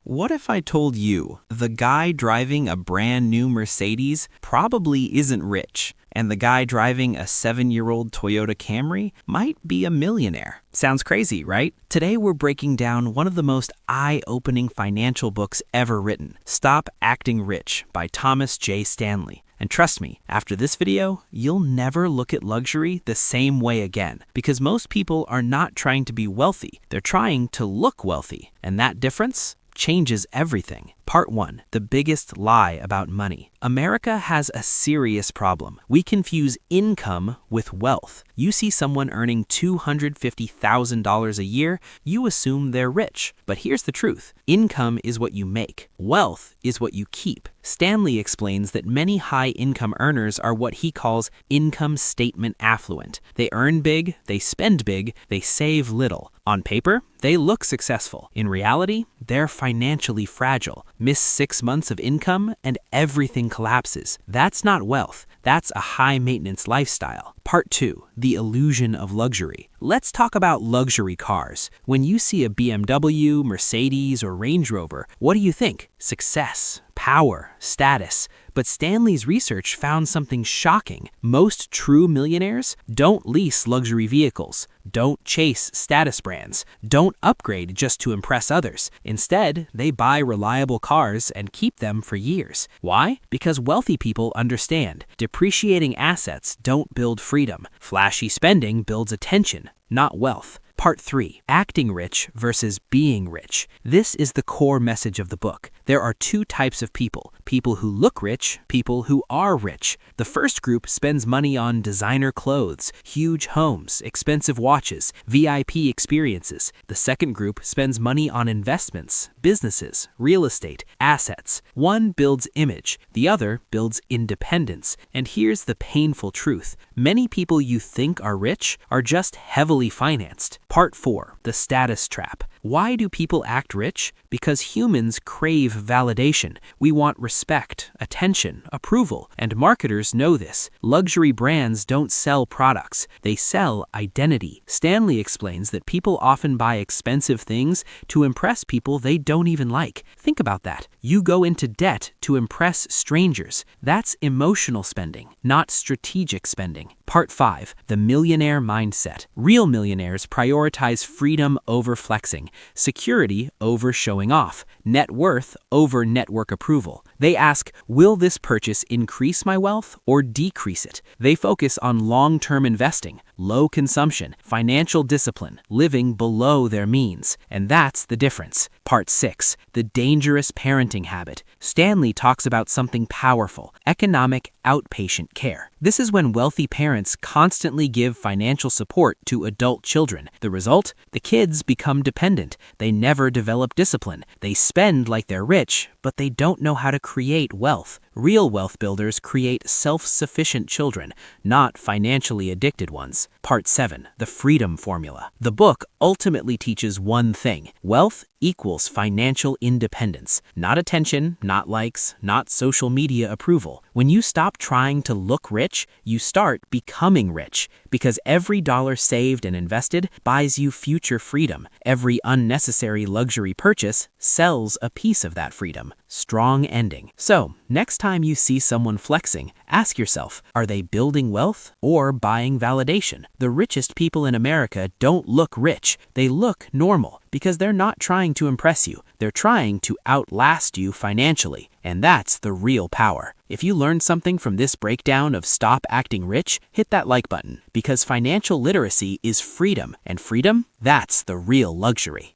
What if I told you the guy driving a brand new Mercedes probably isn't rich, and the guy driving a 7-year-old Toyota Camry might be a millionaire? Sounds crazy, right? Today we're breaking down one of the most eye-opening financial books ever written, Stop Acting Rich by Thomas J. Stanley. And trust me, after this video, you'll never look at luxury the same way again, because most people are not trying to be wealthy, they're trying to look wealthy, and that difference changes everything. Part 1. The biggest lie about money. America has a serious problem. We confuse income with wealth. You see someone earning $250,000 a year, you assume they're rich. But here's the truth. Income is what you make. Wealth is what you keep. Stanley explains that many high-income earners are what he calls income statement affluent. They earn big, they spend big, they save little. On paper, they look successful. In reality, they're financially fragile. Miss 6 months of income and everything collapses. That's not wealth. That's a high-maintenance lifestyle. Part 2. The illusion of luxury. Let's talk about luxury cars. When you see a BMW, Mercedes, or Range Rover, what do you think? Success, power, status. But Stanley's research found something shocking. Most true millionaires don't lease luxury vehicles, don't chase status brands, don't upgrade just to impress others. Instead, they buy reliable cars and keep them for years. Why? Because wealthy people understand depreciating assets don't build freedom. Flashy spending builds attention, not wealth. Part 3. Acting rich versus being rich. This is the core message of the book. There are two types of people. People who look rich, people who are rich. The first group spends money on designer clothes, huge homes, expensive watches, VIP experiences. The second group spends money on investments, businesses, real estate, assets. One builds image, the other builds independence. And here's the painful truth. Many people you think are rich are just heavily financed. Part 4. The status trap. Why do people act rich? Because humans crave validation. We want respect, attention, approval, and marketers know this. Luxury brands don't sell products, they sell identity. Stanley explains that people often buy expensive things to impress people they don't even like. Think about that. You go into debt to impress strangers. That's emotional spending, not strategic spending. Part 5. The millionaire mindset. Real millionaires prioritize freedom over flexing, security over showing off, net worth over network approval. They ask, will this purchase increase my wealth or decrease it? They focus on long-term investing, low consumption, financial discipline, living below their means. And that's the difference. Part 6. The dangerous parenting habit. Stanley talks about something powerful, economic outpatient care. This is when wealthy parents constantly give financial support to adult children. The result? The kids become dependent. They never develop discipline. They spend like they're rich, but they don't know how to create wealth. Real wealth builders create self-sufficient children, not financially addicted ones. Part 7. The Freedom Formula. The book ultimately teaches one thing. Wealth equals financial independence. Not attention, not likes, not social media approval. When you stop trying to look rich, you start becoming rich. Because every dollar saved and invested buys you future freedom. Every unnecessary luxury purchase sells a piece of that freedom. Strong ending. So, next time you see someone flexing, ask yourself, are they building wealth or buying validation? The richest people in America don't look rich. They look normal because they're not trying to impress you. They're trying to outlast you financially. And that's the real power. If you learned something from this breakdown of Stop Acting Rich, hit that like button because financial literacy is freedom, and freedom, that's the real luxury.